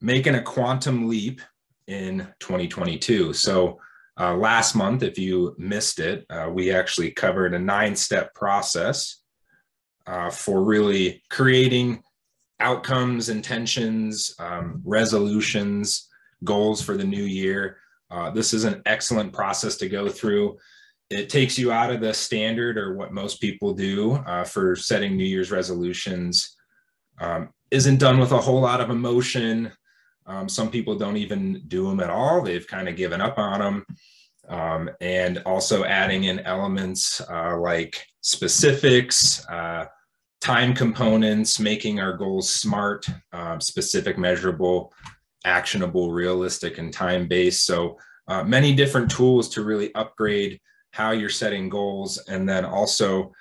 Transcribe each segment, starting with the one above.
making a quantum leap in 2022. So last month, if you missed it, we actually covered a 9-step process for really creating outcomes, intentions, resolutions, goals for the new year. This is an excellent process to go through. It takes you out of the standard or what most people do for setting New Year's resolutions. Isn't done with a whole lot of emotion. Some people don't even do them at all. They've kind of given up on them. And also adding in elements like specifics, time components, making our goals SMART, specific, measurable, actionable, realistic, and time-based. So many different tools to really upgrade how you're setting goals, and then also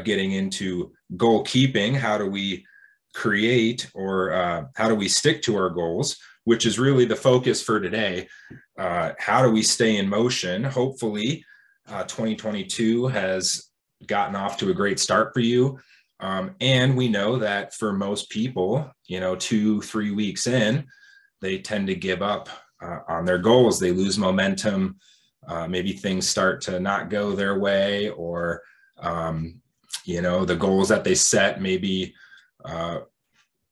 getting into goal keeping. How do we create, or how do we stick to our goals, which is really the focus for today. How do we stay in motion? Hopefully 2022 has gotten off to a great start for you. And we know that for most people, 2-3 weeks in, they tend to give up on their goals. They lose momentum. Maybe things start to not go their way, or, the goals that they set maybe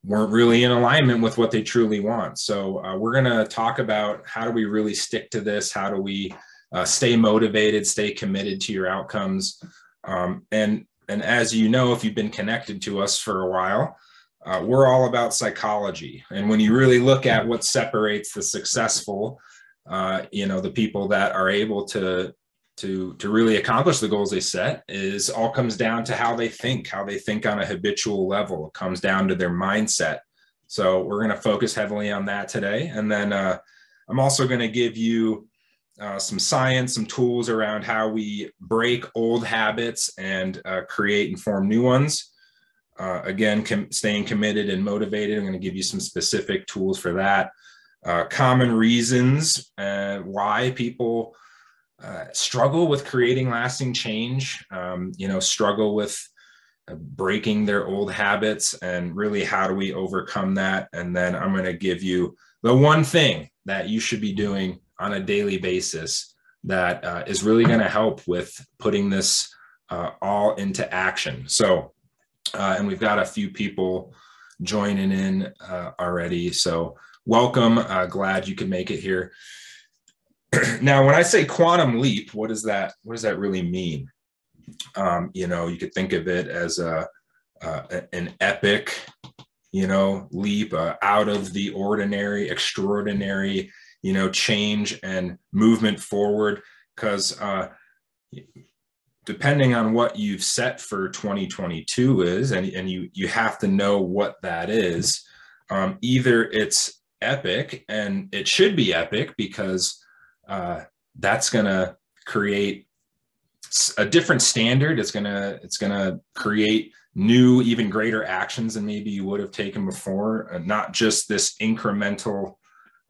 weren't really in alignment with what they truly want. So we're going to talk about how do we really stick to this? How do we stay motivated, stay committed to your outcomes? And as you know, if you've been connected to us for a while, we're all about psychology. And when you really look at what separates the successful, the people that are able to really accomplish the goals they set, is all comes down to how they think on a habitual level. It comes down to their mindset. So we're going to focus heavily on that today. And then I'm also going to give you some science, some tools around how we break old habits and create and form new ones. Again, staying committed and motivated. I'm going to give you some specific tools for that. Common reasons why people struggle with creating lasting change, struggle with breaking their old habits, and really how do we overcome that? And then I'm going to give you the one thing that you should be doing on a daily basis that is really going to help with putting this all into action. So, and we've got a few people joining in already. So welcome. Glad you could make it here. Now, when I say quantum leap, what does that really mean? You could think of it as an epic, leap, out of the ordinary, extraordinary, change and movement forward. Because depending on what you've set for 2022 is, and you have to know what that is, either it's epic, and it should be epic because that's going to create a different standard. It's going to create new, even greater actions than maybe you would have taken before, not just this incremental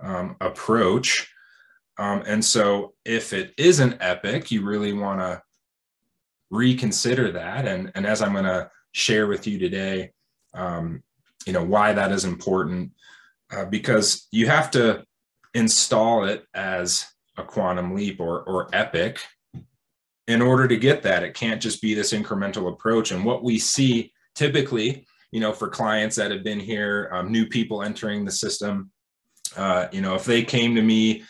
approach. And so if it isn't epic, you really want to reconsider that. And as I'm going to share with you today, why that is important, because you have to install it as a quantum leap or epic in order to get that. It can't just be this incremental approach. And what we see typically, for clients that have been here, new people entering the system, if they came to me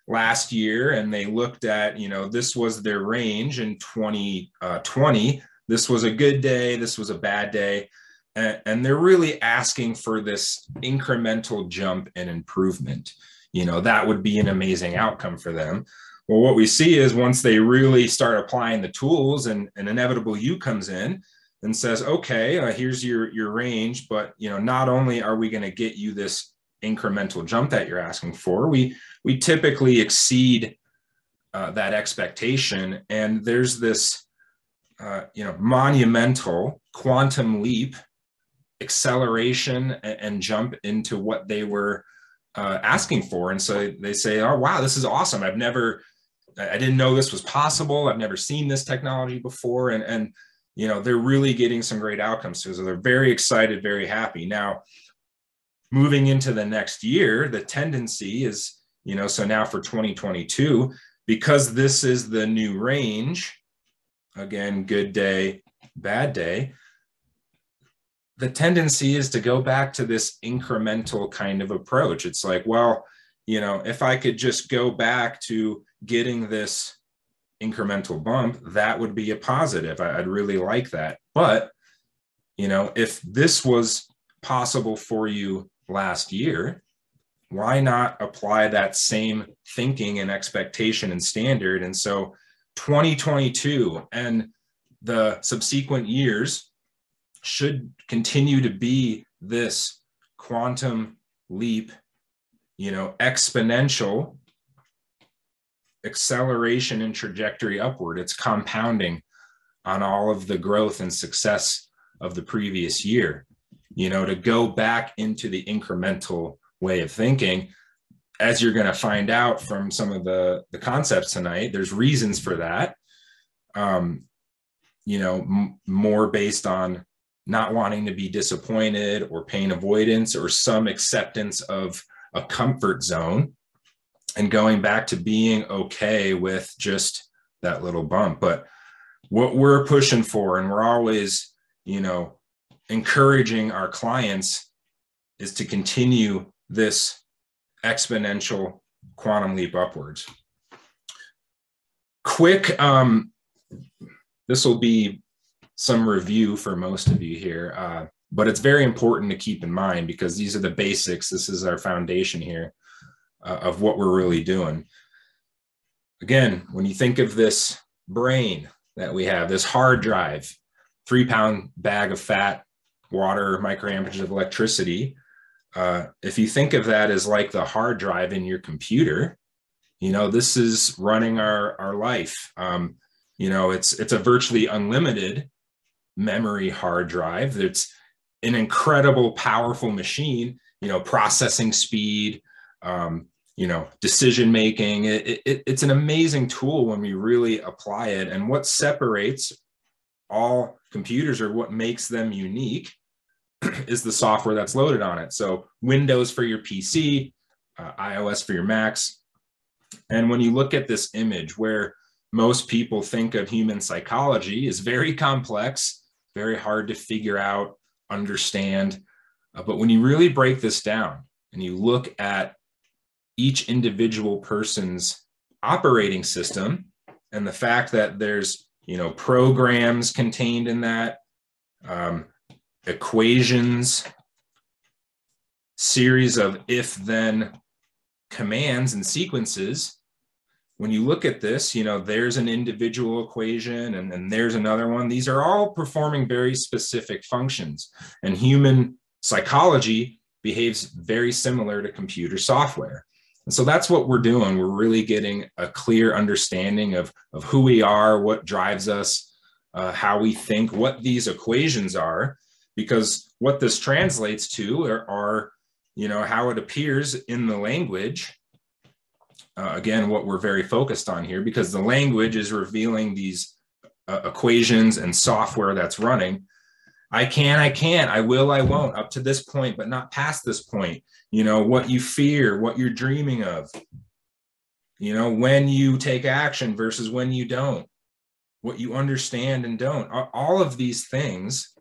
last year and they looked at, this was their range in 2020, this was a good day, this was a bad day. And they're really asking for this incremental jump and improvement. That would be an amazing outcome for them. Well, what we see is once they really start applying the tools, and an inevitable you comes in and says, okay, here's your range, but not only are we going to get you this incremental jump that you're asking for, we typically exceed that expectation. And there's this monumental quantum leap acceleration and jump into what they were asking for. And so they say, oh, wow, this is awesome. I didn't know this was possible. I've never seen this technology before. And they're really getting some great outcomes. So they're very excited, very happy. Now, moving into the next year, the tendency is, so now for 2022, because this is the new range, again, good day, bad day, the tendency is to go back to this incremental kind of approach. It's like, well, if I could just go back to getting this incremental bump, that would be a positive. I'd really like that. But, if this was possible for you last year, why not apply that same thinking and expectation and standard? And so 2022 and the subsequent years should continue to be this quantum leap, exponential acceleration and trajectory upward. It's compounding on all of the growth and success of the previous year. To go back into the incremental way of thinking, as you're going to find out from some of the concepts tonight, there's reasons for that. More based on not wanting to be disappointed or pain avoidance or some acceptance of a comfort zone and going back to being okay with just that little bump. But what we're pushing for, and we're always, encouraging our clients, is to continue this exponential quantum leap upwards. Quick, this will be some review for most of you here, but it's very important to keep in mind because these are the basics. This is our foundation here of what we're really doing. Again, when you think of this brain that we have, this hard drive, 3-pound bag of fat, water, microamperes of electricity, if you think of that as like the hard drive in your computer, this is running our life. It's a virtually unlimited memory hard drive. It's an incredible, powerful machine, processing speed, decision making. It's an amazing tool when we really apply it. And what separates all computers, or what makes them unique, is the software that's loaded on it. So Windows for your PC, iOS for your Macs. And when you look at this image, where most people think of human psychology is very complex, very hard to figure out, understand. But when you really break this down and you look at each individual person's operating system and the fact that there's, programs contained in that, equations, series of if-then commands and sequences. When you look at this, there's an individual equation and there's another one. These are all performing very specific functions, and human psychology behaves very similar to computer software. And so that's what we're doing. We're really getting a clear understanding of who we are, what drives us, how we think, what these equations are, because what this translates to are how it appears in the language. Again, what we're very focused on here, because the language is revealing these equations and software that's running. I can, I can't, I will, I won't, up to this point, but not past this point. What you fear, what you're dreaming of, when you take action versus when you don't, what you understand and don't. All of these things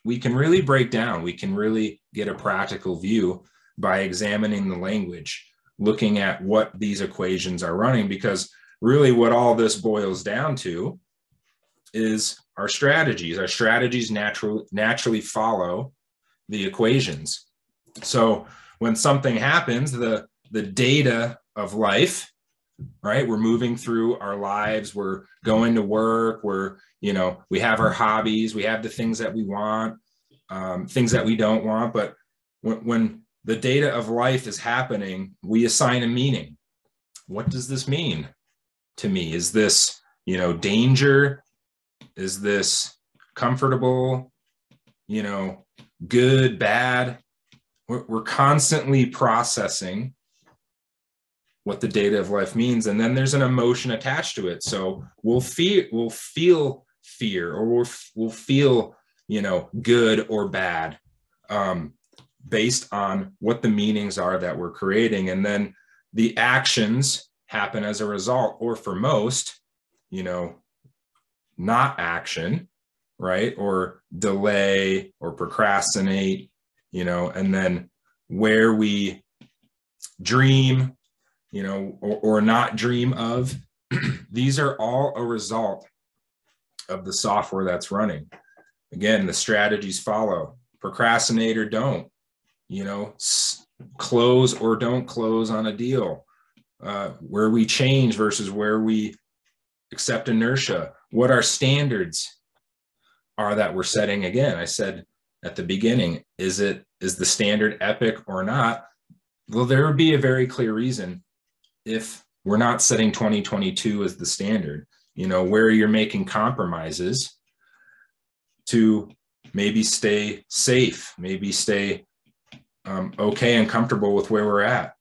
we can really break down. We can really get a practical view by examining the language, looking at what these equations are running, because really what all this boils down to is our strategies. Our strategies naturally follow the equations. So when something happens, the data of life, right? We're moving through our lives, we're going to work, we have our hobbies, we have the things that we want, things that we don't want. But when the data of life is happening, we assign a meaning. What does this mean to me? Is this, danger? Is this comfortable? Good, bad? We're constantly processing what the data of life means. And then there's an emotion attached to it. So we'll feel fear, or we'll feel, good or bad. based on what the meanings are that we're creating. And then the actions happen as a result, or for most, not action, right? Or delay or procrastinate, and then where we dream, or not dream of, these are all a result of the software that's running. Again, the strategies follow: procrastinate or don't, close or don't close on a deal, where we change versus where we accept inertia, what our standards are that we're setting. Again, I said at the beginning, is the standard epic or not? Well, there would be a very clear reason if we're not setting 2022 as the standard, where you're making compromises to maybe stay safe, maybe stay okay and comfortable with where we're at.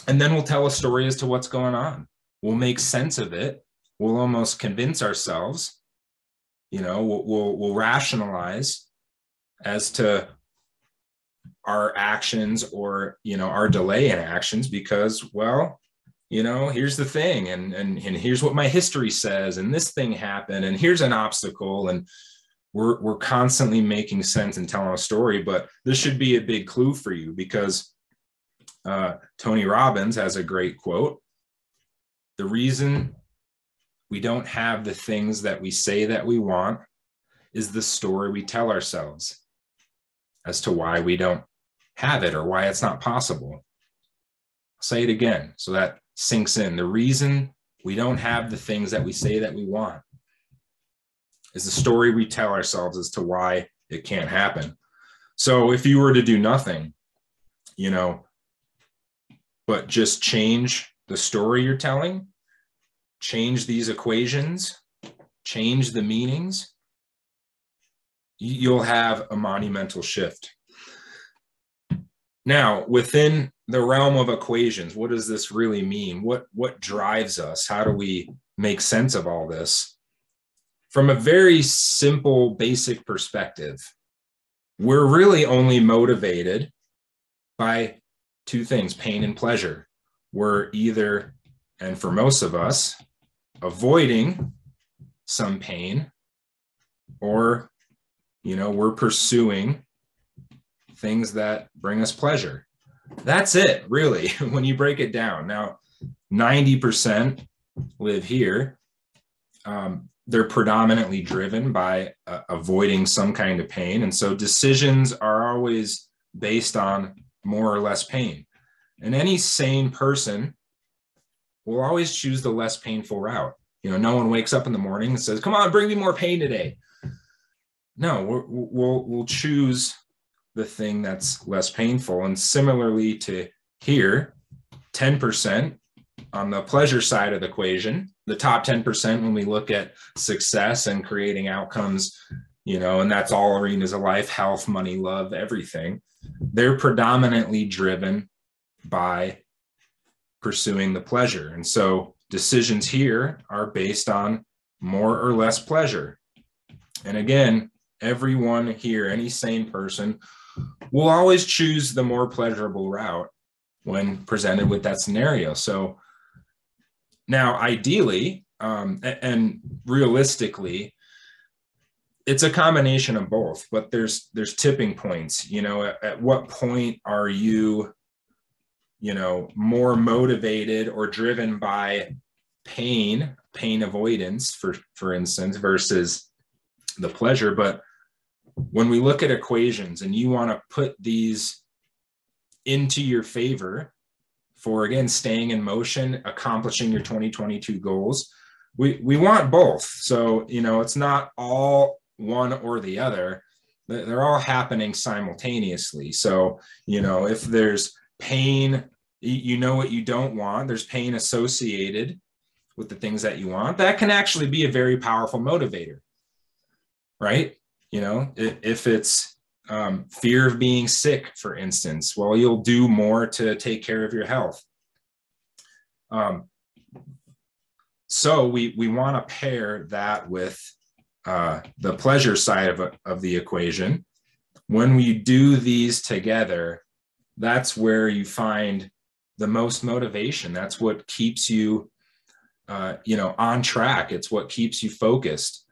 And then we'll tell a story as to what's going on. We'll make sense of it. We'll almost convince ourselves, we'll rationalize as to our actions or, our delay in actions because, well, here's the thing, and here's what my history says, and this thing happened, and here's an obstacle, and we're constantly making sense and telling a story. But this should be a big clue for you, because Tony Robbins has a great quote: the reason we don't have the things that we say that we want is the story we tell ourselves as to why we don't have it or why it's not possible. I'll say it again so that sinks in. The reason we don't have the things that we say that we want is the story we tell ourselves as to why it can't happen. So if you were to do nothing, but just change the story you're telling, change these equations, change the meanings, you'll have a monumental shift. Now, within the realm of equations, what does this really mean? What drives us? How do we make sense of all this? From a very simple, basic perspective, we're really only motivated by two things: pain and pleasure. We're either, and for most of us, avoiding some pain, or, we're pursuing things that bring us pleasure. That's it, really, when you break it down. Now, 90% live here. They're predominantly driven by avoiding some kind of pain. And so decisions are always based on more or less pain. And any sane person will always choose the less painful route. No one wakes up in the morning and says, come on, bring me more pain today. No, we'll choose the thing that's less painful. And similarly to here, 10% on the pleasure side of the equation, the top 10% when we look at success and creating outcomes, and that's all arenas of life: health, money, love, everything. They're predominantly driven by pursuing the pleasure. And so decisions here are based on more or less pleasure. And again, everyone here, any sane person, will always choose the more pleasurable route when presented with that scenario. So now, ideally, and realistically, it's a combination of both, but there's tipping points. At what point are you, more motivated or driven by pain avoidance, for instance, versus the pleasure? But when we look at equations and you want to put these into your favor for, again, staying in motion, accomplishing your 2022 goals, we want both. So, it's not all one or the other. They're all happening simultaneously. So, if there's pain, what you don't want, there's pain associated with the things that you want, that can actually be a very powerful motivator, right? If it's fear of being sick, for instance, well, you'll do more to take care of your health. So we want to pair that with the pleasure side of the equation, when we do these together, that's where you find the most motivation. That's what keeps you, on track. It's what keeps you focused.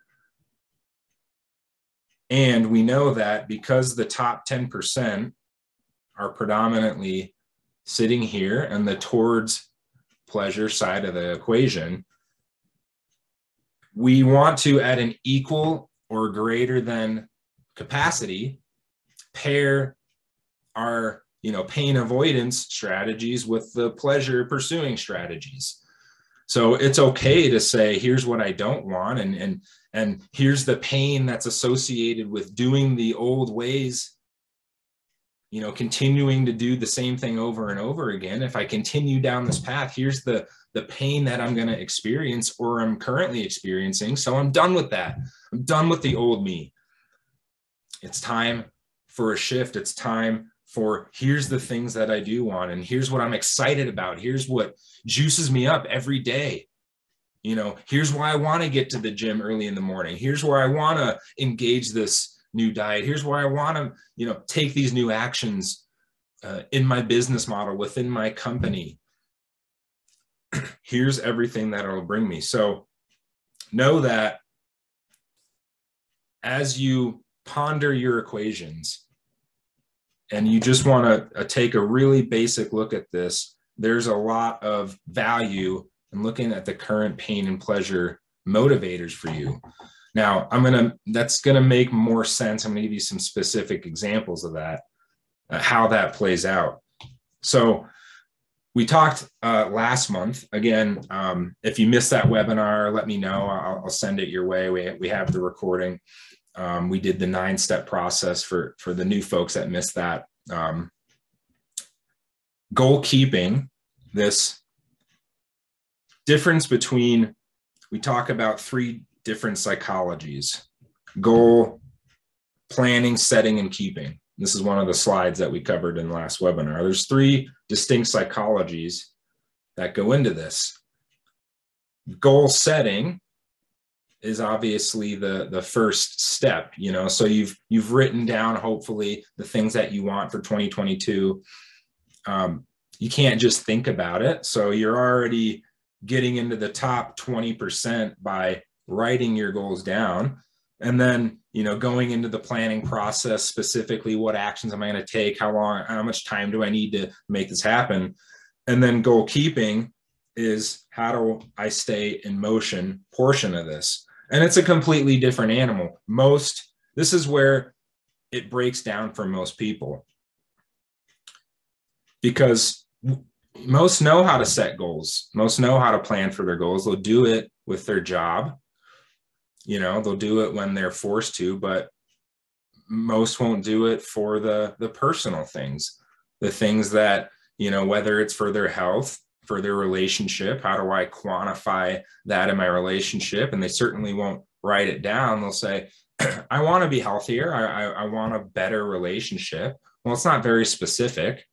And we know that because the top 10% are predominantly sitting here and the towards pleasure side of the equation, we want to, at an equal or greater than capacity, pair our pain avoidance strategies with the pleasure pursuing strategies. So it's okay to say, here's what I don't want, and here's the pain that's associated with doing the old ways, continuing to do the same thing over and over again. If I continue down this path, here's the pain that I'm going to experience, or I'm currently experiencing. So I'm done with that. I'm done with the old me. It's time for a shift. It's time for, here's the things that I do want, and here's what I'm excited about. Here's what juices me up every day. Here's why I want to get to the gym early in the morning. Here's where I want to engage this new diet. Here's why I want to, take these new actions in my business model, within my company. Here's everything that it'll bring me. So know that as you ponder your equations and you just want to take a really basic look at this, there's a lot of value in looking at the current pain and pleasure motivators for you. Now, that's going to make more sense. I'm going to give you some specific examples of that, how that plays out. So we talked last month. Again, if you missed that webinar, let me know. I'll send it your way. We have the recording. We did the 9-step process for the new folks that missed that. Goal keeping, this difference between, we talk about 3 different psychologies: goal, planning, setting, and keeping. This is one of the slides that we covered in the last webinar. There's 3 distinct psychologies that go into this. Goal setting is obviously the first step, so you've written down, hopefully, the things that you want for 2022. You can't just think about it. So you're already getting into the top 20% by writing your goals down. And then, going into the planning process, specifically, what actions am I going to take? How much time do I need to make this happen? And then goal keeping is, how do I stay in motion portion of this? And it's a completely different animal. This is where it breaks down for most people, because most know how to set goals. Most know how to plan for their goals. They'll do it with their job. They'll do it when they're forced to, but most won't do it for the personal things, the things that, whether it's for their health, for their relationship. How do I quantify that in my relationship? And they certainly won't write it down. They'll say, I want to be healthier. I want a better relationship. Well, it's not very specific.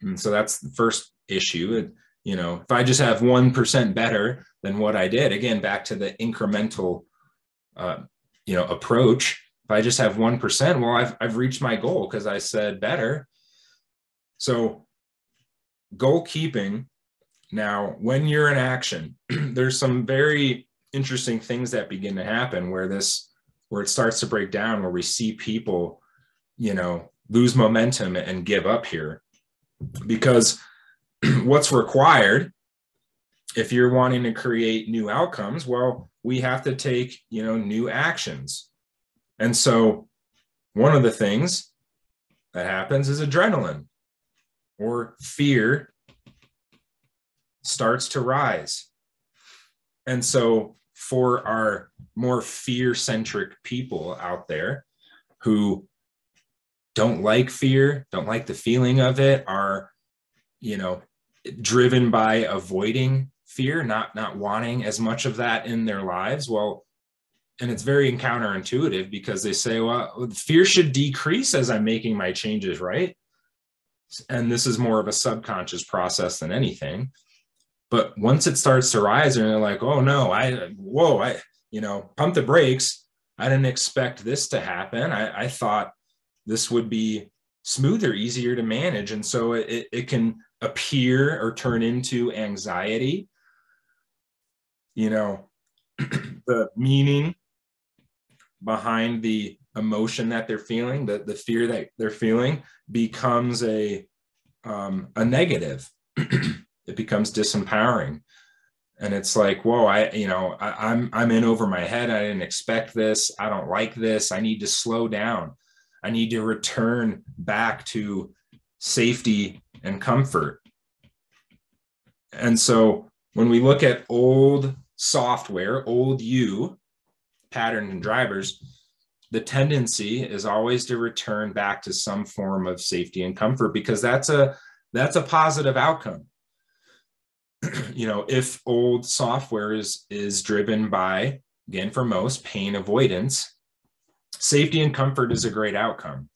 And so that's the first issue. If I just have 1% better than what I did, again, back to the incremental, approach. If I just have 1%, well, I've reached my goal because I said better. So goal keeping. Now, when you're in action, there's some very interesting things that begin to happen where it starts to break down, where we see people, lose momentum and give up here. Because what's required, if you're wanting to create new outcomes, well, we have to take, new actions. And so one of the things that happens is adrenaline or fear starts to rise. And so for our more fear-centric people out there who don't like fear, don't like the feeling of it, are, driven by avoiding fear, not wanting as much of that in their lives. Well, and it's very counterintuitive, because they say, well, fear should decrease as I'm making my changes, right? And this is more of a subconscious process than anything. But once it starts to rise and they're like, oh no, pump the brakes. I didn't expect this to happen. I thought this would be smoother, easier to manage. And so it can appear or turn into anxiety. You know, the meaning behind the emotion that they're feeling, the fear that they're feeling becomes a negative. It becomes disempowering. And it's like, whoa, I'm in over my head. I didn't expect this. I don't like this. I need to slow down. I need to return back to safety and comfort. And so when we look at old software, old you, pattern and drivers, the tendency is always to return back to some form of safety and comfort, because that's a positive outcome. You know, if old software is driven by, again, for most, pain avoidance, safety and comfort is a great outcome.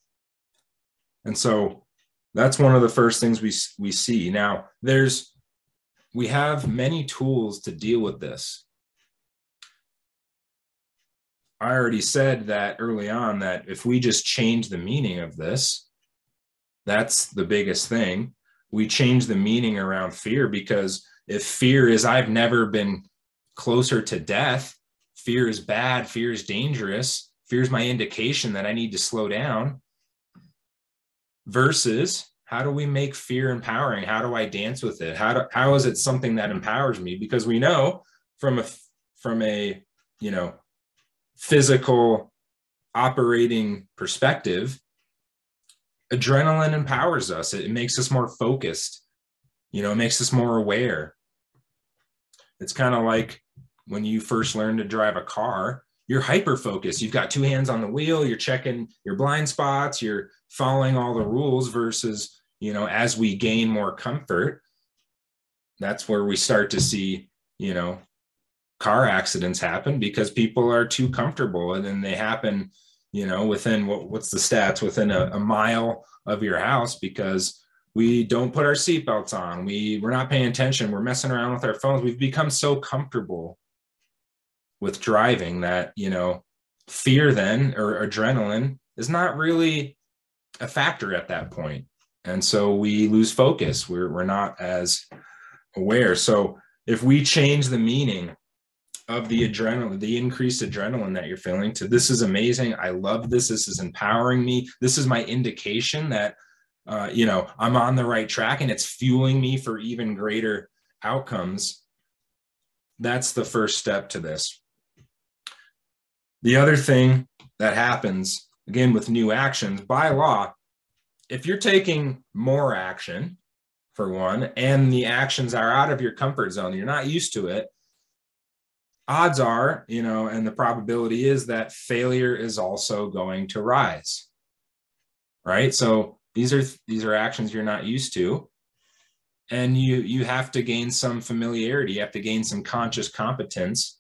And so that's one of the first things we see. Now, we have many tools to deal with this. I already said that early on, that if we just change the meaning of this, that's the biggest thing. We change the meaning around fear, because if fear is, I've never been closer to death, fear is bad, fear is dangerous, fear is my indication that I need to slow down, versus how do we make fear empowering? How do I dance with it? How is it something that empowers me? Because we know from a physical operating perspective, adrenaline empowers us. It makes us more focused. It makes us more aware. It's kind of like when you first learn to drive a car, you're hyper focused. You've got two hands on the wheel. You're checking your blind spots. You're following all the rules, versus, as we gain more comfort, that's where we start to see, car accidents happen, because people are too comfortable, and then they happen, within what's the stats, within a mile of your house, because we don't put our seatbelts on. We're not paying attention. We're messing around with our phones. We've become so comfortable with driving that, fear then, or adrenaline, is not really a factor at that point. And so we lose focus. We're not as aware. So if we change the meaning of the adrenaline, the increased adrenaline that you're feeling, to this is amazing, I love this, this is empowering me, this is my indication that I'm on the right track, and it's fueling me for even greater outcomes. That's the first step to this. The other thing that happens, again, with new actions, by law, if you're taking more action, for one, and the actions are out of your comfort zone, you're not used to it, odds are, and the probability is that failure is also going to rise, right? So these are actions you're not used to, and you have to gain some familiarity. You have to gain some conscious competence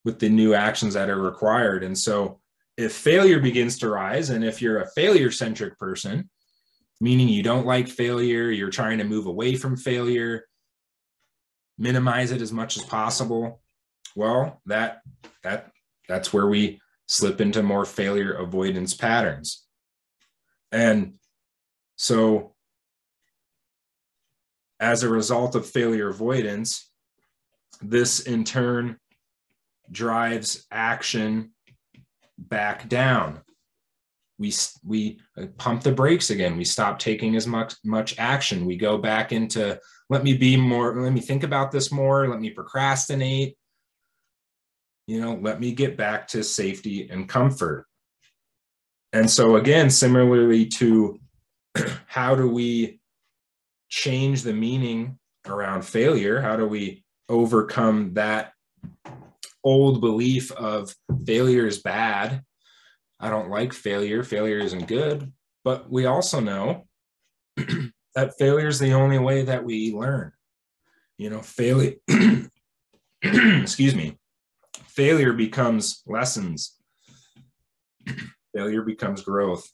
with the new actions that are required. And so if failure begins to rise, and if you're a failure-centric person, meaning you don't like failure, you're trying to move away from failure, minimize it as much as possible, well, that's where we slip into more failure avoidance patterns. And so as a result of failure avoidance, this in turn drives action back down. We pump the brakes again. We stop taking as much action. We go back into, let me think about this more. Let me procrastinate. Let me get back to safety and comfort. And so again, similarly to how do we change the meaning around failure? How do we overcome that old belief of failure is bad? I don't like failure. Failure isn't good. But we also know that failure is the only way that we learn. Failure, excuse me, failure becomes lessons. Failure becomes growth.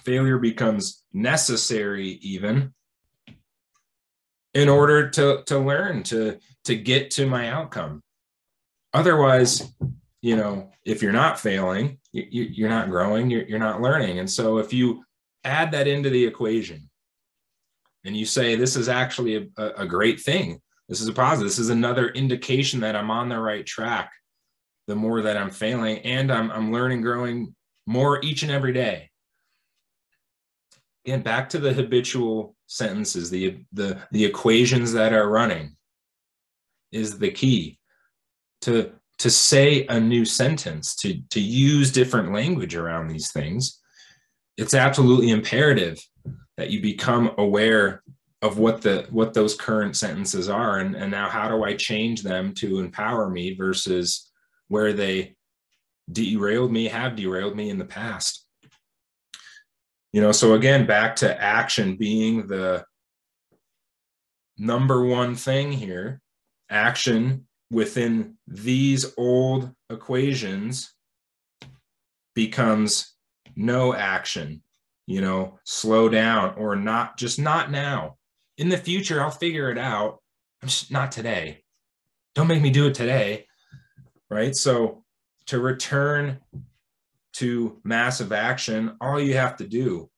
Failure becomes necessary, even in order to learn, to get to my outcome. Otherwise, if you're not failing, you're not growing, you're not learning. And so if you add that into the equation and you say, this is actually a great thing, this is a positive, this is another indication that I'm on the right track, the more that I'm failing, and I'm learning, growing more each and every day. Again, back to the habitual sentences, the equations that are running is the key. To say a new sentence, to use different language around these things, it's absolutely imperative that you become aware of what those current sentences are, and now how do I change them to empower me versus where they have derailed me in the past. So again, back to action being the number one thing here. Action within these old equations becomes no action, slow down, or not now. In the future, I'll figure it out. I'm just not today. Don't make me do it today, right? So to return to massive action, all you have to do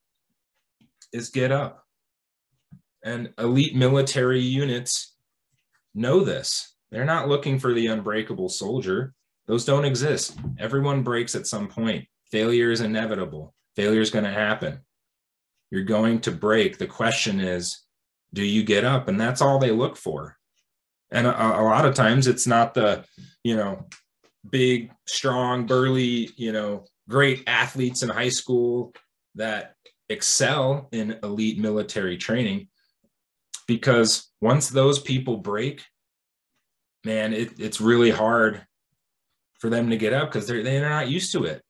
is get up. And elite military units know this. They're not looking for the unbreakable soldier. Those don't exist. Everyone breaks at some point. Failure is inevitable. Failure is going to happen. You're going to break. The question is, do you get up? And that's all they look for. And a lot of times it's not the, big, strong, burly, great athletes in high school that excel in elite military training, because once those people break, man, it's really hard for them to get up because they're not used to it.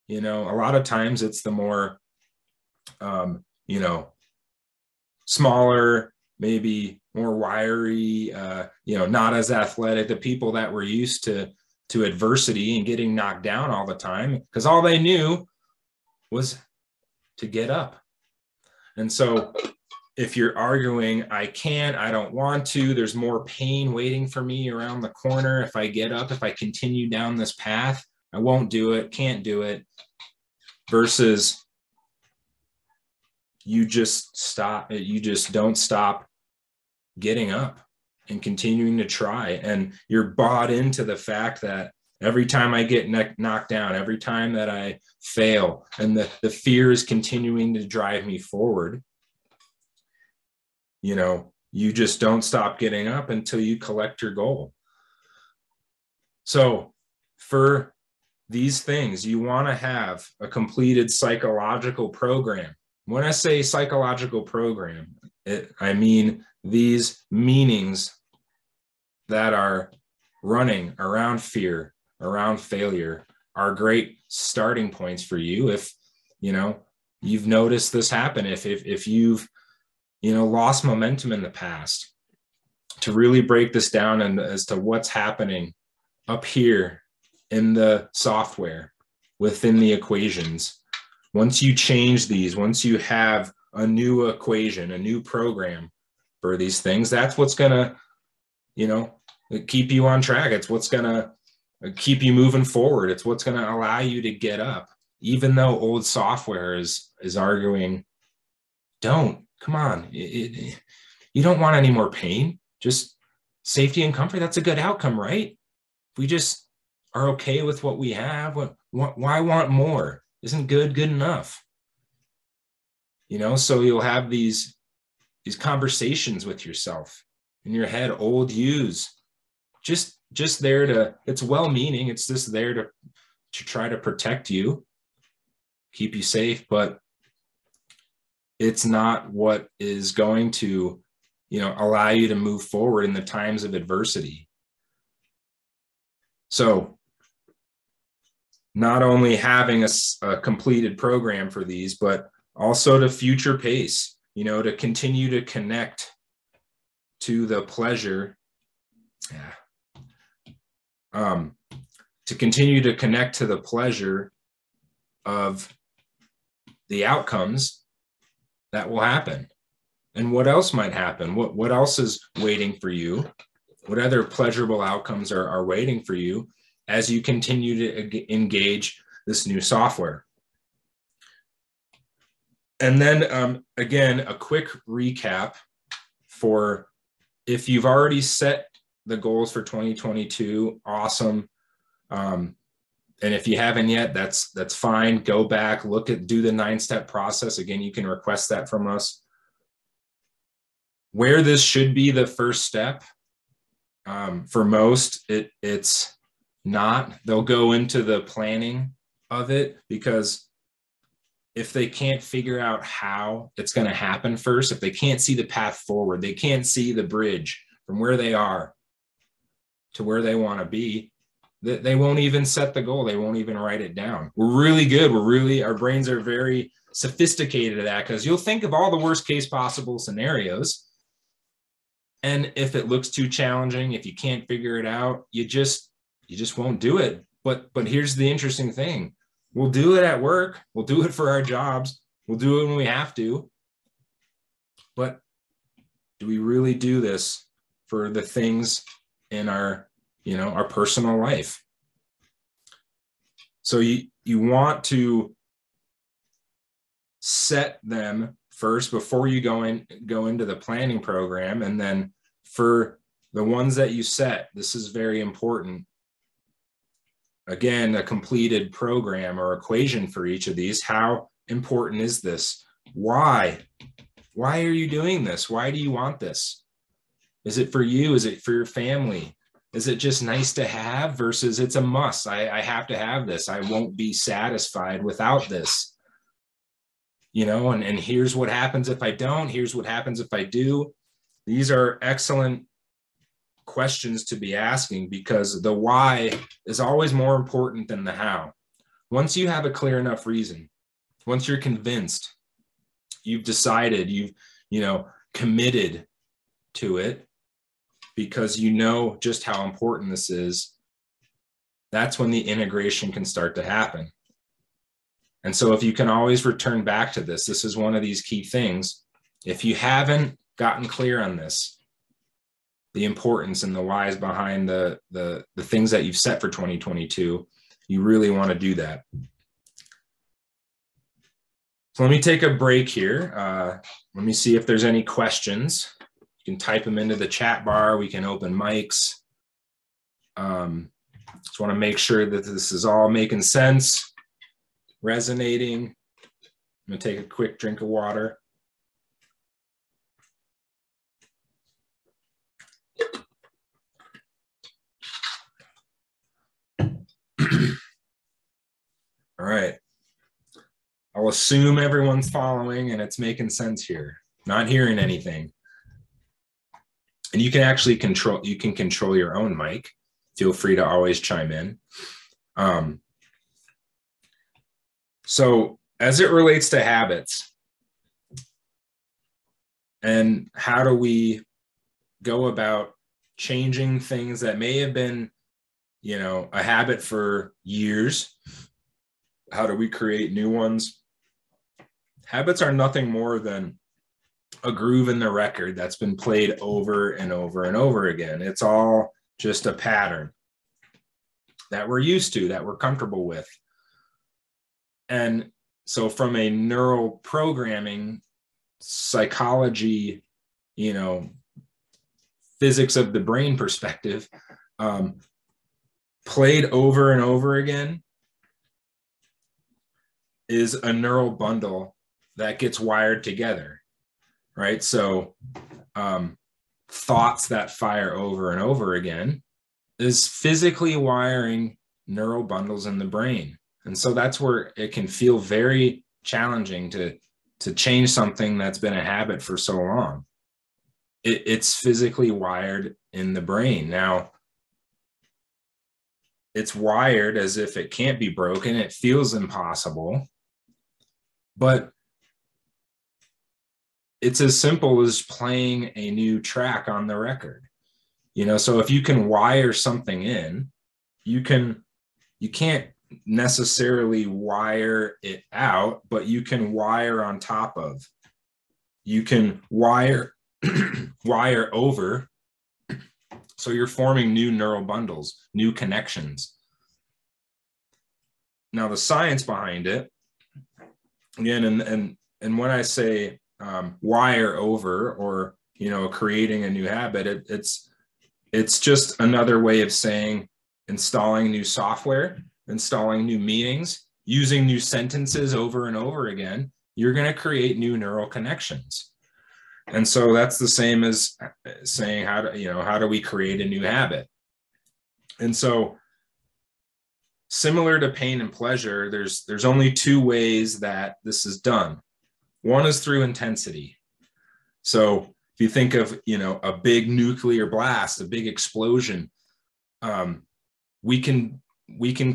A lot of times it's the more, smaller, maybe more wiry, not as athletic, the people that were used to adversity and getting knocked down all the time, because all they knew was to get up. And so if you're arguing, I can't, I don't want to, there's more pain waiting for me around the corner. If I get up, if I continue down this path, I won't do it, can't do it, versus you just don't stop getting up and continuing to try. And you're bought into the fact that every time I get knocked down, every time that I fail, and the fear is continuing to drive me forward, you just don't stop getting up until you collect your goal. So for these things, you want to have a completed psychological program. When I say psychological program, I mean these meanings that are running around fear, around failure, are great starting points for you. If you've noticed this happen, if you've lost momentum in the past, to really break this down and as to what's happening up here in the software within the equations. Once you change these, once you have a new equation, a new program for these things, that's what's gonna, keep you on track. It's what's gonna keep you moving forward. It's what's gonna allow you to get up, even though old software is arguing, come on, you don't want any more pain, just safety and comfort. That's a good outcome, right? If we just are okay with what we have, why want more? Isn't good enough? So you'll have these conversations with yourself in your head, old yous, just there to, it's well-meaning, it's just there to try to protect you, keep you safe, but it's not what is going to, allow you to move forward in the times of adversity. So not only having a completed program for these, but also to future pace, to continue to connect to the pleasure, to continue to connect to the pleasure of the outcomes that will happen. And what else might happen? What else is waiting for you? What other pleasurable outcomes are waiting for you as you continue to engage this new software. And then again, a quick recap for if you've already set the goals for 2022, awesome. And if you haven't yet, that's fine. Go back, do the 9-step process. Again, you can request that from us. Where this should be the first step, for most, it's not. They'll go into the planning of it, because if they can't figure out how it's going to happen first, if they can't see the path forward, they can't see the bridge from where they are to where they want to be, they won't even set the goal. They won't even write it down. We're really good. Our brains are very sophisticated at that, because you'll think of all the worst case possible scenarios. And if it looks too challenging, if you can't figure it out, you just won't do it. But here's the interesting thing. We'll do it at work. We'll do it for our jobs. We'll do it when we have to. But do we really do this for the things in our personal life? So you want to set them first before you go into the planning program. And then for the ones that you set, this is very important. Again, a completed program or equation for each of these. How important is this? Why? Why are you doing this? Why do you want this? Is it for you? Is it for your family? Is it just nice to have versus it's a must? I have to have this. I won't be satisfied without this. And here's what happens if I don't. Here's what happens if I do. These are excellent questions to be asking, because the why is always more important than the how. Once you have a clear enough reason, once you're convinced, you've decided, you've committed to it, because you know just how important this is, that's when the integration can start to happen. And so if you can always return back to this is one of these key things. If you haven't gotten clear on this, the importance and the whys behind the things that you've set for 2022, you really want to do that. So let me take a break here. Let me see if there's any questions. You can type them into the chat bar. We can open mics. Just want to make sure that this is all making sense, resonating. I'm going to take a quick drink of water. All right. I'll assume everyone's following and it's making sense here. Not hearing anything. And you can actually control your own mic. Feel free to always chime in. So as it relates to habits, and how do we go about changing things that may have been, a habit for years? How do we create new ones? Habits are nothing more than a groove in the record that's been played over and over and over again. It's all just a pattern that we're used to, that we're comfortable with. And so from a neural programming, psychology, physics of the brain perspective, played over and over again is a neural bundle that gets wired together, right? So thoughts that fire over and over again is physically wiring neural bundles in the brain. And so that's where it can feel very challenging to change something that's been a habit for so long. It's physically wired in the brain. Now, it's wired as if it can't be broken. It feels impossible, but it's as simple as playing a new track on the record. So if you can wire something in, you can't necessarily wire it out, but you can wire on top of. You can wire over. So you're forming new neural bundles, new connections. now the science behind it, again, and when I say wire over, or, you know, creating a new habit, it's just another way of saying installing new software, installing new meanings, using new sentences over and over again. You're going to create new neural connections. And so that's the same as saying, how do we create a new habit? And so similar to pain and pleasure, there's only two ways that this is done. One is through intensity. So if you think of, you know, a big nuclear blast, a big explosion, we can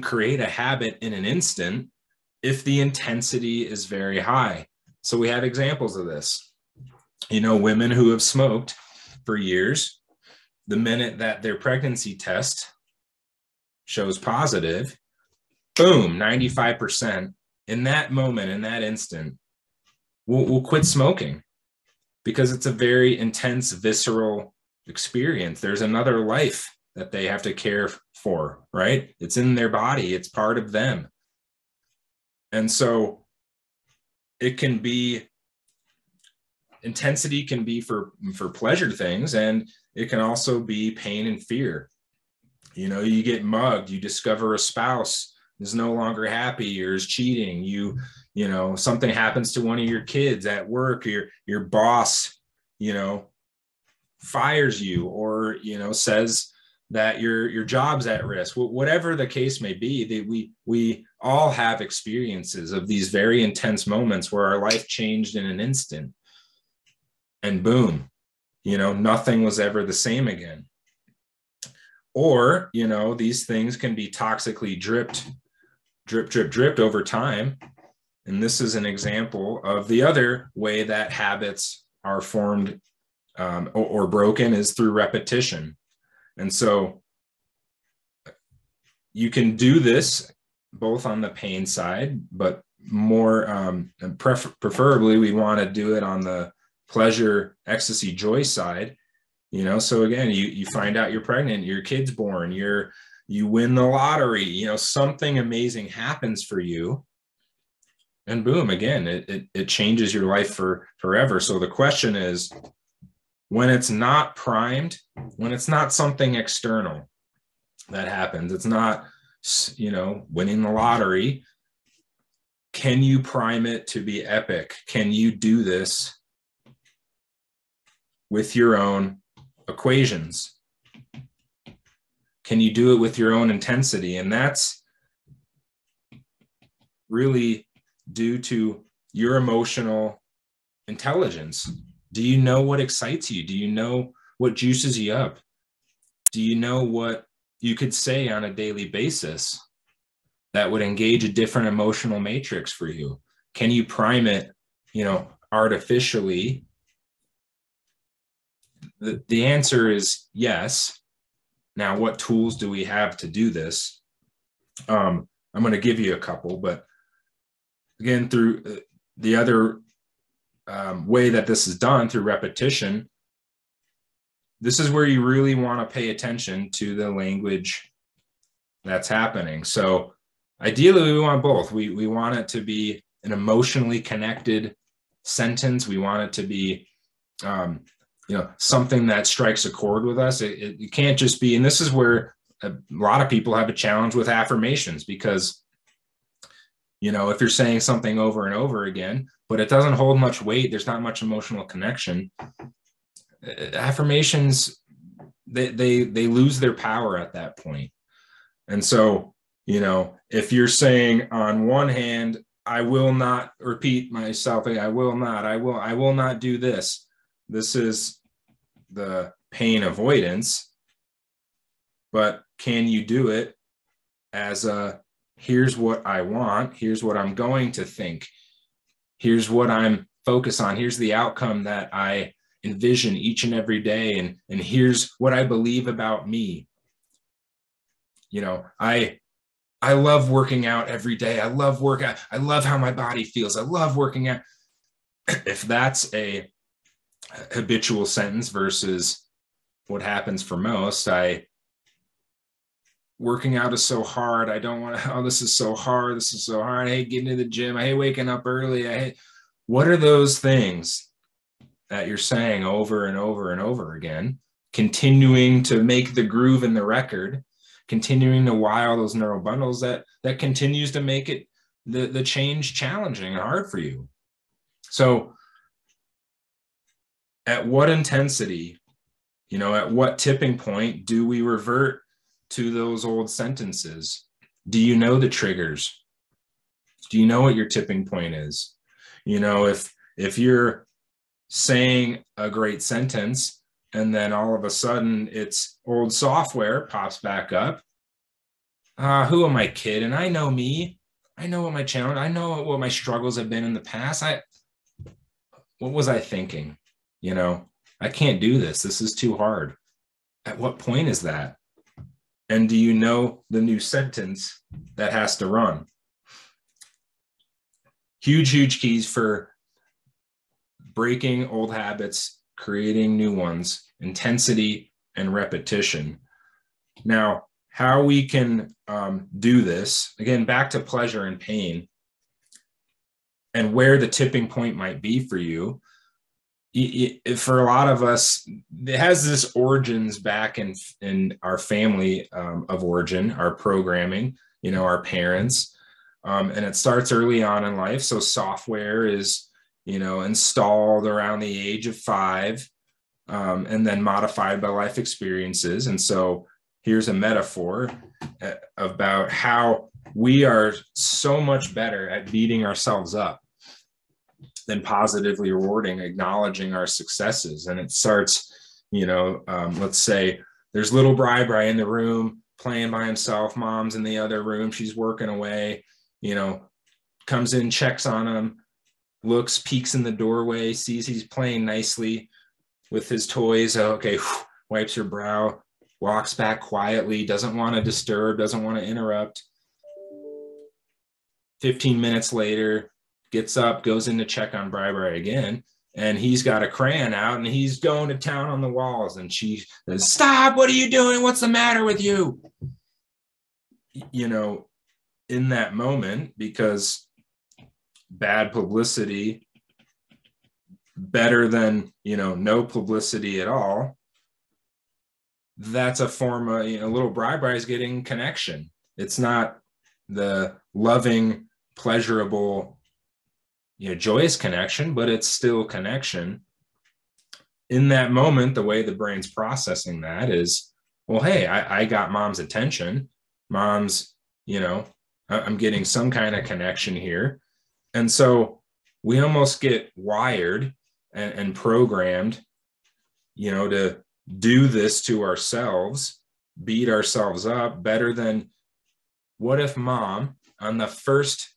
create a habit in an instant if the intensity is very high. So we have examples of this. You know, women who have smoked for years, the minute that their pregnancy test shows positive, boom, 95% in that moment, in that instant, we'll quit smoking, because it's a very intense, visceral experience. There's another life that they have to care for, right? It's in their body. It's part of them. And so it can be, intensity can be for pleasure things, and it can also be pain and fear. You know, you get mugged, you discover a spouse is no longer happy or is cheating. You know, something happens to one of your kids at work, or your boss, you know, fires you, or, you know, says that your job's at risk. Whatever the case may be, we all have experiences of these very intense moments where our life changed in an instant, and boom, you know, nothing was ever the same again. Or, you know, these things can be toxically dripped over time. And this is an example of the other way that habits are formed or broken, is through repetition. And so you can do this both on the pain side, but more preferably we want to do it on the pleasure, ecstasy, joy side. You know, so again, you find out you're pregnant, your kid's born, you win the lottery, you know, something amazing happens for you, and boom, again, it changes your life forever. So the question is, when it's not primed, when it's not something external that happens, it's not, you know, winning the lottery, can you prime it to be epic? Can you do this with your own equations? Can you do it with your own intensity? And that's really due to your emotional intelligence. Do you know what excites you? Do you know what juices you up? Do you know what you could say on a daily basis that would engage a different emotional matrix for you? Can you prime it, you know, artificially? The answer is yes. Now, what tools do we have to do this? I'm going to give you a couple, but again, through the other way that this is done, through repetition, this is where you really want to pay attention to the language that's happening. So ideally, we want both. We want it to be an emotionally connected sentence. We want it to be you know, something that strikes a chord with us. It can't just be, and this is where a lot of people have a challenge with affirmations, because, you know, if you're saying something over and over again, but it doesn't hold much weight, there's not much emotional connection, affirmations, they lose their power at that point. And so, you know, if you're saying on one hand, I will not repeat myself, I will not do this. This is the pain avoidance, but can you do it as a, here's what I want, here's what I'm going to think, here's what I'm focused on, here's the outcome that I envision each and every day, and here's what I believe about me. You know, I love working out every day. I love workout. I love how my body feels. I love working out. If that's a habitual sentence versus what happens for most, I working out is so hard. I don't want to, oh, this is so hard. This is so hard. I hate getting to the gym. I hate waking up early. What are those things that you're saying over and over and over again, continuing to make the groove in the record, continuing to wire those neural bundles that continues to make it the change challenging and hard for you. So at what intensity, at what tipping point do we revert to those old sentences? Do you know the triggers? Do you know what your tipping point is? If you're saying a great sentence and then all of a sudden it's old software pops back up. Who am I kidding? I know me. I know what my challenge, I know what my struggles have been in the past. What was I thinking? I can't do this. This is too hard. At what point is that? And do you know the new sentence that has to run? Huge keys for breaking old habits, creating new ones, intensity and repetition. Now, how we can do this, again, back to pleasure and pain and where the tipping point might be for you. For a lot of us, it has this origins back in our family of origin, our programming, our parents, and it starts early on in life. So software is, installed around the age of 5, and then modified by life experiences. And so here's a metaphor about how we are so much better at beating ourselves up than positively rewarding, acknowledging our successes. And it starts, let's say there's little Bri in the room playing by himself. Mom's in the other room. She's working away, comes in, checks on him, looks, peeks in the doorway, sees he's playing nicely with his toys. Okay, wipes her brow, walks back quietly, doesn't want to disturb, doesn't want to interrupt. 15 minutes later, gets up, goes in to check on Bri again, and he's got a crayon out and he's going to town on the walls. And she says, "Stop, what are you doing? What's the matter with you?" In that moment, because bad publicity, better than, no publicity at all, that's a form of, little Bri is getting connection. It's not the loving, pleasurable, joyous connection, but it's still connection. In that moment, the way the brain's processing that is, well, hey, I got mom's attention. Mom's, I'm getting some kind of connection here. And so we almost get wired and programmed, to do this to ourselves, beat ourselves up better than, what if mom on the first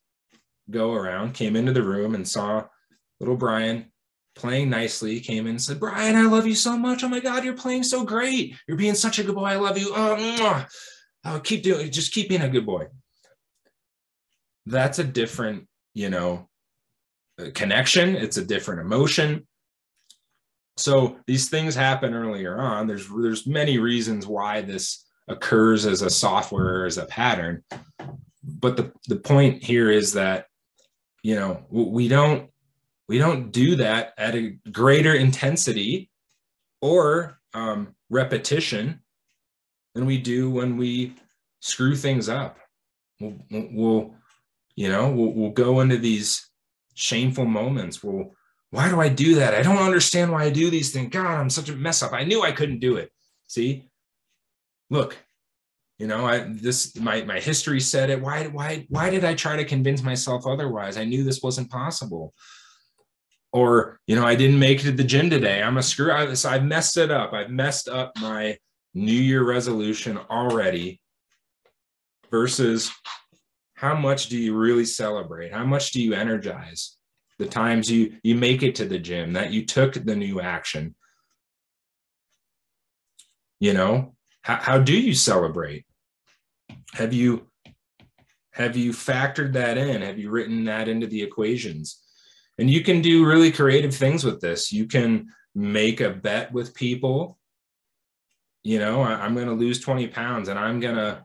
go around came into the room and saw little Brian playing nicely, came in and said, "Brian, I love you so much. Oh my God, you're playing so great. You're being such a good boy. I love you. Oh, keep doing it. Just keep being a good boy." That's a different, connection. It's a different emotion. So these things happen earlier on. There's many reasons why this occurs as a software, as a pattern. But the point here is that, we don't do that at a greater intensity or repetition than we do when we screw things up. We'll go into these shameful moments. Well, why do I do that? I don't understand why I do these things. God, I'm such a mess up. I knew I couldn't do it. See, look, my history said it. Why did I try to convince myself otherwise? I knew this wasn't possible. Or, I didn't make it to the gym today. I'm a screw. So I've messed it up. I've messed up my New Year resolution already. Versus, how much do you really celebrate? How much do you energize the times you make it to the gym, that you took the new action? How do you celebrate? Have you factored that in? Have you written that into the equations? And you can do really creative things with this. You can make a bet with people. I'm going to lose 20 pounds and I'm going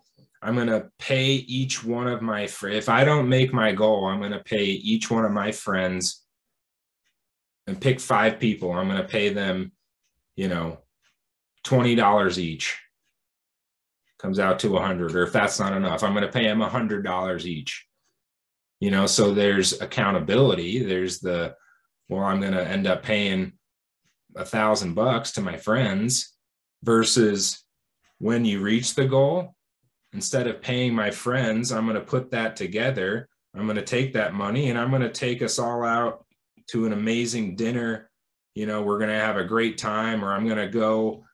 I'm going to pay each one of my friends. If I don't make my goal, I'm going to pay each one of my friends and pick 5 people. I'm going to pay them, $20 each. Comes out to 100. Or if that's not enough, I'm going to pay them $100 each. So there's accountability. There's I'm going to end up paying $1,000 to my friends, versus when you reach the goal, instead of paying my friends, I'm going to put that together. I'm going to take that money and I'm going to take us all out to an amazing dinner. We're going to have a great time, or I'm going to go,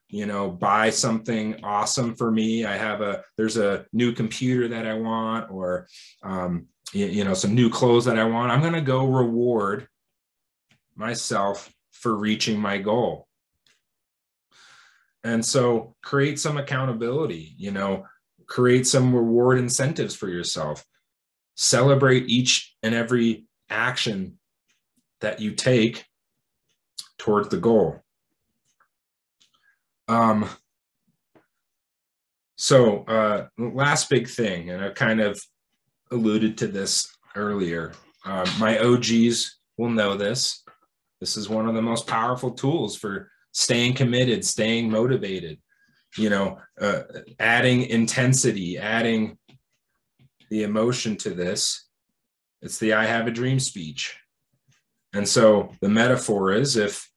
buy something awesome for me. There's a new computer that I want, or, some new clothes that I want. I'm going to go reward myself for reaching my goal. And so create some accountability, create some reward incentives for yourself. Celebrate each and every action that you take towards the goal. Last big thing, and I kind of alluded to this earlier. My OGs will know this. This is one of the most powerful tools for staying committed, staying motivated, adding intensity, adding the emotion to this. It's the I have a dream speech. And so the metaphor is, if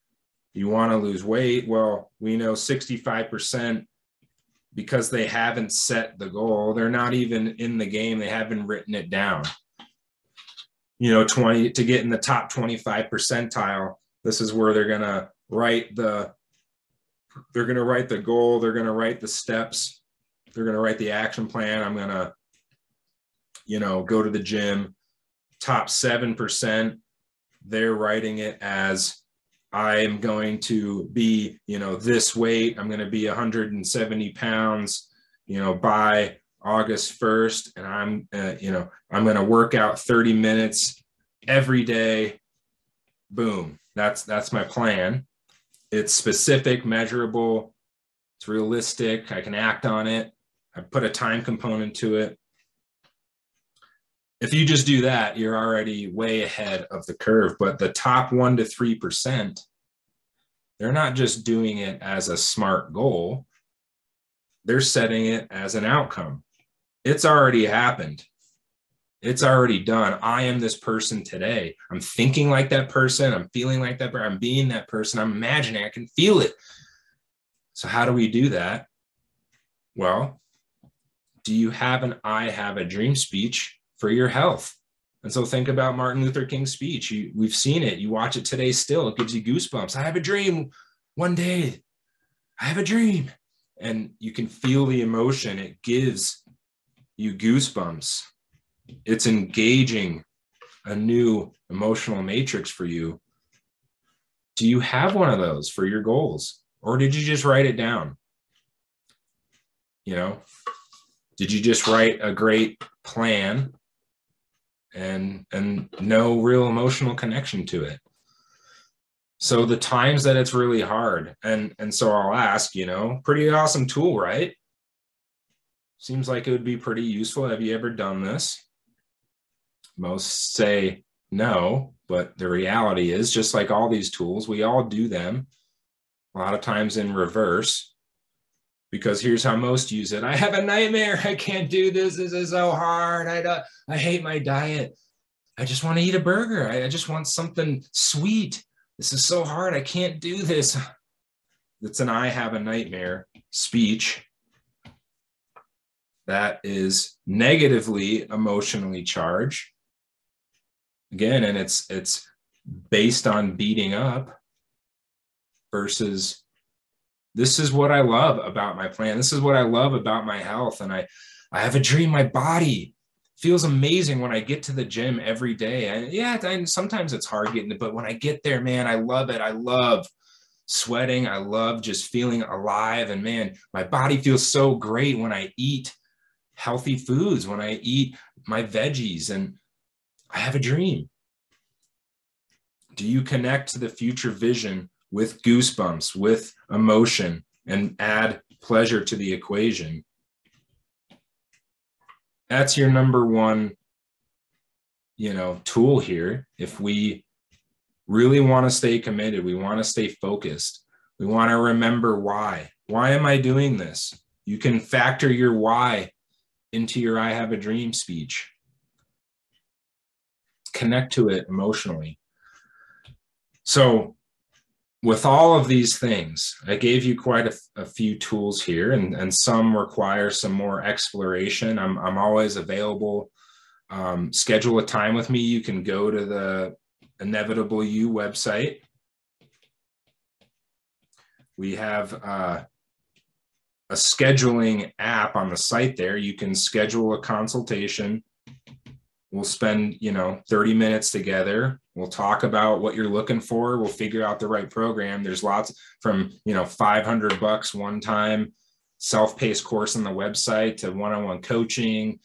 you want to lose weight, well, we know 65%, because they haven't set the goal, they're not even in the game, they haven't written it down. 20 to get in the top 25 percentile, this is where they're going to write the goal, they're going to write the steps, they're going to write the action plan. I'm going to, go to the gym. Top 7%, they're writing it as, I am going to be, this weight. I'm going to be 170 pounds, by August 1st. And I'm going to work out 30 minutes every day. Boom. That's my plan. It's specific, measurable. It's realistic. I can act on it. I put a time component to it. If you just do that, you're already way ahead of the curve. But the top 1 to 3%, they're not just doing it as a SMART goal. They're setting it as an outcome. It's already happened. It's already done. I am this person today. I'm thinking like that person. I'm feeling like that person. I'm being that person. I'm imagining. I can feel it. So how do we do that? Well, do you have an I have a dream speech for your health? And so think about Martin Luther King's speech. We've seen it. You watch it today still. It gives you goosebumps. I have a dream one day. I have a dream. And you can feel the emotion. It gives you goosebumps. It's engaging a new emotional matrix for you. Do you have one of those for your goals? Or did you just write it down? Did you just write a great plan and no real emotional connection to it? So the times that it's really hard, and so I'll ask, pretty awesome tool, right? Seems like it would be pretty useful. Have you ever done this? Most say no, but the reality is, just like all these tools, we all do them, a lot of times in reverse. Because here's how most use it. I have a nightmare. I can't do this. This is so hard. I hate my diet. I just want to eat a burger. I just want something sweet. This is so hard. I can't do this. It's an I have a nightmare speech that is negatively emotionally charged. Again, and it's based on beating up versus, this is what I love about my plan. This is what I love about my health. And I have a dream. My body feels amazing when I get to the gym every day. And sometimes it's hard getting it, but when I get there, man, I love it. I love sweating. I love just feeling alive. And man, my body feels so great when I eat healthy foods, when I eat my veggies, and I have a dream. Do you connect to the future vision with goosebumps, with emotion, and add pleasure to the equation? That's your number one, tool here. If we really want to stay committed, we want to stay focused, we want to remember why. Why am I doing this? You can factor your why into your I have a dream speech. Connect to it emotionally. So with all of these things, I gave you quite a few tools here, and some require some more exploration. I'm always available. Schedule a time with me. You can go to the Inevitable You website. We have a scheduling app on the site there. You can schedule a consultation. We'll spend, 30 minutes together. We'll talk about what you're looking for. We'll figure out the right program. There's lots from, $500 one time self-paced course on the website to one-on-one coaching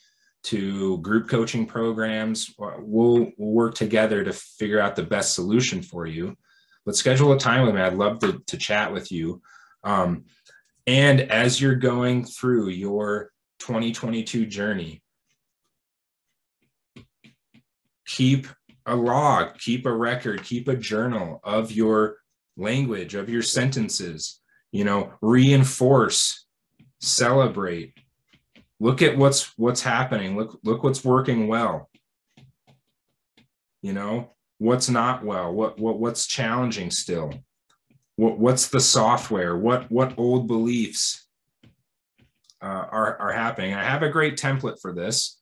to group coaching programs. We'll work together to figure out the best solution for you. But schedule a time with me. I'd love to chat with you. And as you're going through your 2022 journey, keep a log, keep a record, keep a journal of your language, of your sentences, reinforce, celebrate, look at what's happening. Look what's working well, what's not well, what's challenging still, what's the software, what old beliefs are happening. I have a great template for this.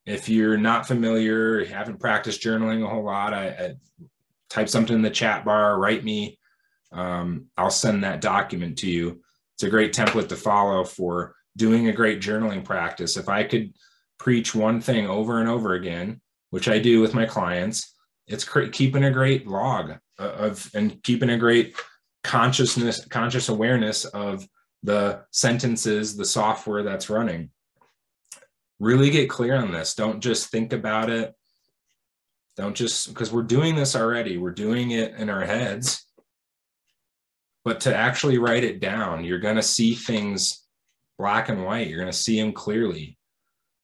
If you're not familiar, you haven't practiced journaling a whole lot, I type something in the chat bar, write me. I'll send that document to you. It's a great template to follow for doing a great journaling practice. If I could preach one thing over and over again, which I do with my clients, it's keeping a great log and keeping a great conscious awareness of the sentences, the software that's running. Really get clear on this. Don't just think about it. Don't just, because we're doing this already. We're doing it in our heads. But to actually write it down, you're going to see things black and white. You're going to see them clearly.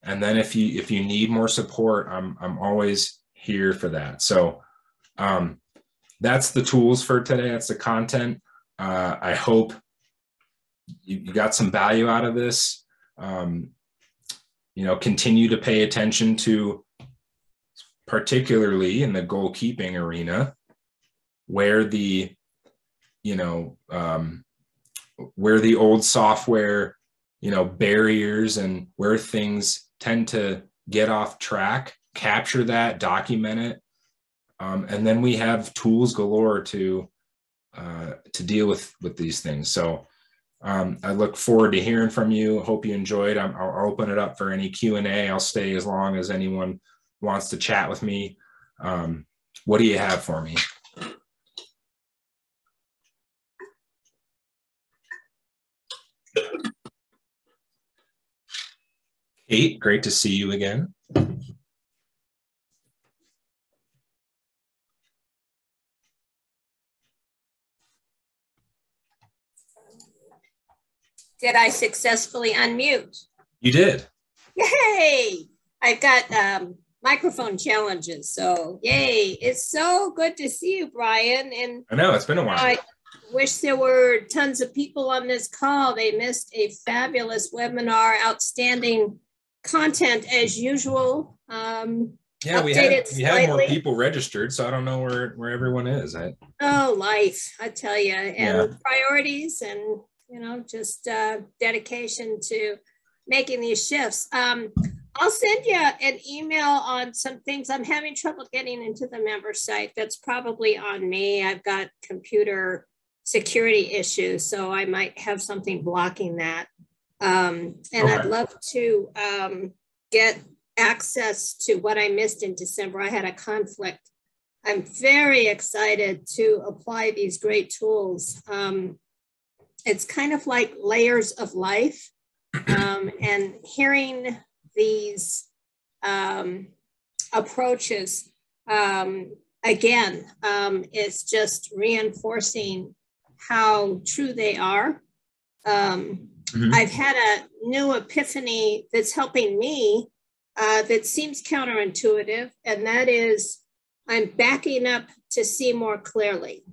And then if you need more support, I'm always here for that. So that's the tools for today. That's the content. I hope you got some value out of this. Continue to pay attention to, particularly in the goal keeping arena, where the old software, barriers and where things tend to get off track, capture that, document it. And then we have tools galore to deal with these things. So I look forward to hearing from you. Hope you enjoyed. I'll open it up for any Q&A. I'll stay as long as anyone wants to chat with me. What do you have for me? Kate, great to see you again. Did I successfully unmute? You did. Yay! I've got microphone challenges, so yay. It's so good to see you, Brian. And I know, it's been a while. I wish there were tons of people on this call. They missed a fabulous webinar, outstanding content as usual. Yeah, we had more people registered, so I don't know where everyone is. Oh, life, I tell you, and priorities and just dedication to making these shifts. I'll send you an email on some things. I'm having trouble getting into the member site. That's probably on me. I've got computer security issues, so I might have something blocking that. I'd love to get access to what I missed in December. I had a conflict. I'm very excited to apply these great tools. It's kind of like layers of life, and hearing these approaches again is just reinforcing how true they are. I've had a new epiphany that's helping me that seems counterintuitive, and that is I'm backing up to see more clearly.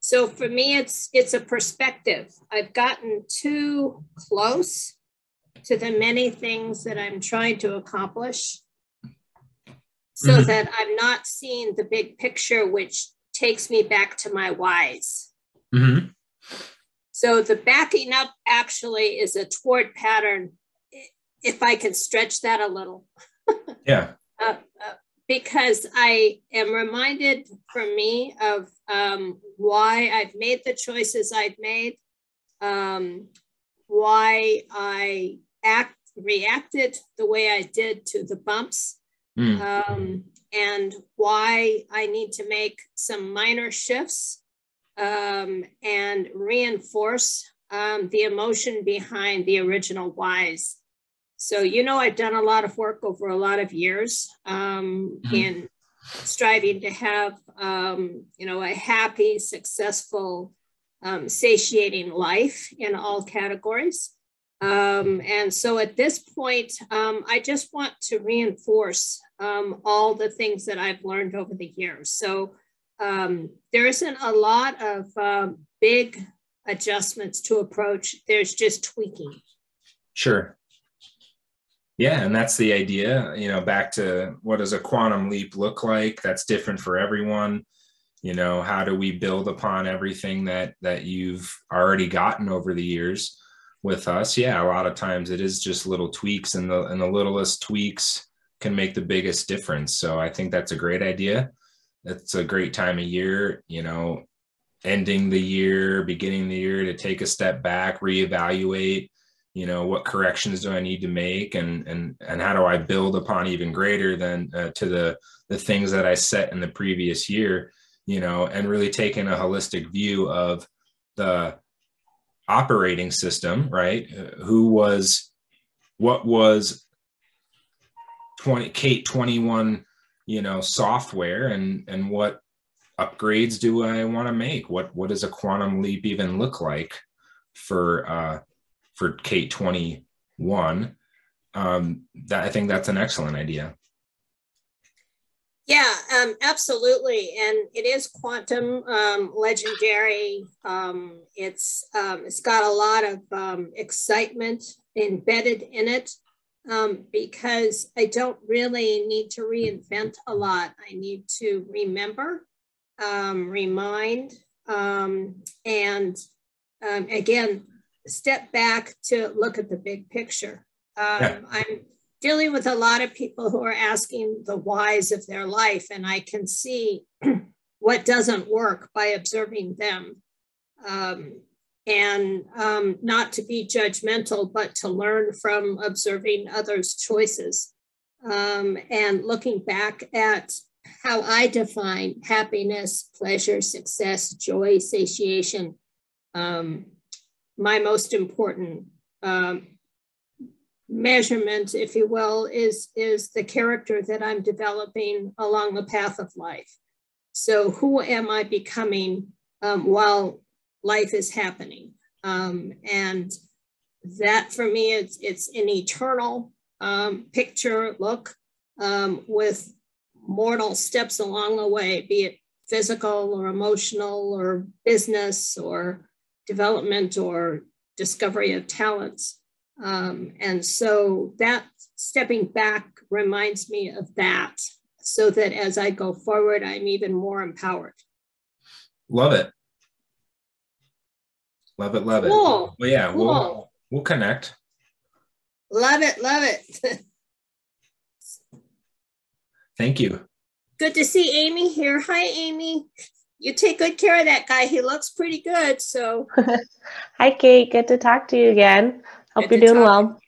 So for me, it's a perspective. I've gotten too close to the many things that I'm trying to accomplish so that I'm not seeing the big picture, which takes me back to my whys. So the backing up actually is a toward pattern, if I can stretch that a little. Yeah. Because I am reminded for me of why I've made the choices I've made, why I reacted the way I did to the bumps, and why I need to make some minor shifts and reinforce the emotion behind the original whys. So, I've done a lot of work over a lot of years in striving to have, a happy, successful, satiating life in all categories. And so at this point, I just want to reinforce all the things that I've learned over the years. So there isn't a lot of big adjustments to approach. There's just tweaking. Sure. Yeah, and that's the idea, back to what does a quantum leap look like? That's different for everyone. How do we build upon everything that you've already gotten over the years with us? Yeah, a lot of times it is just little tweaks, and the littlest tweaks can make the biggest difference. So I think that's a great idea. It's a great time of year, ending the year, beginning the year, to take a step back, reevaluate, what corrections do I need to make, and how do I build upon even greater than to the things that I set in the previous year, and really taking a holistic view of the operating system, right? What was Kate 21, software, and what upgrades do I want to make? What does a quantum leap even look like for Kate 21? I think that's an excellent idea. Yeah, absolutely. And it is quantum legendary. It's got a lot of excitement embedded in it because I don't really need to reinvent a lot. I need to remember, remind, and again, step back to look at the big picture. I'm dealing with a lot of people who are asking the whys of their life, and I can see what doesn't work by observing them. And not to be judgmental, but to learn from observing others' choices and looking back at how I define happiness, pleasure, success, joy, satiation. My most important measurement, if you will, is the character that I'm developing along the path of life. So who am I becoming while life is happening? And that for me, it's an eternal picture look with mortal steps along the way, be it physical or emotional or business or development or discovery of talents. And so that stepping back reminds me of that, so that as I go forward, I'm even more empowered. Love it. Love it. Love it. Cool. Well, yeah, cool. We'll connect. Love it. Love it. Thank you. Good to see Amy here. Hi, Amy. You take good care of that guy. He looks pretty good. So, hi, Kate. Good to talk to you again. Hope you're doing well.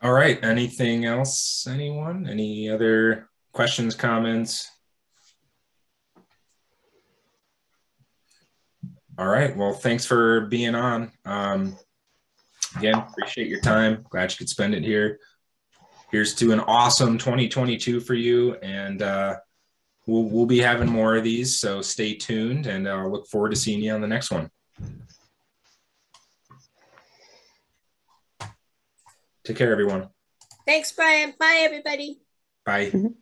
All right. Anything else? Anyone? Any other questions, comments? All right. Well, thanks for being on. Again, appreciate your time. Glad you could spend it here. Here's to an awesome 2022 for you. And we'll be having more of these, so stay tuned, and I'll look forward to seeing you on the next one. Take care, everyone. Thanks, Brian. Bye, everybody. Bye. Mhm.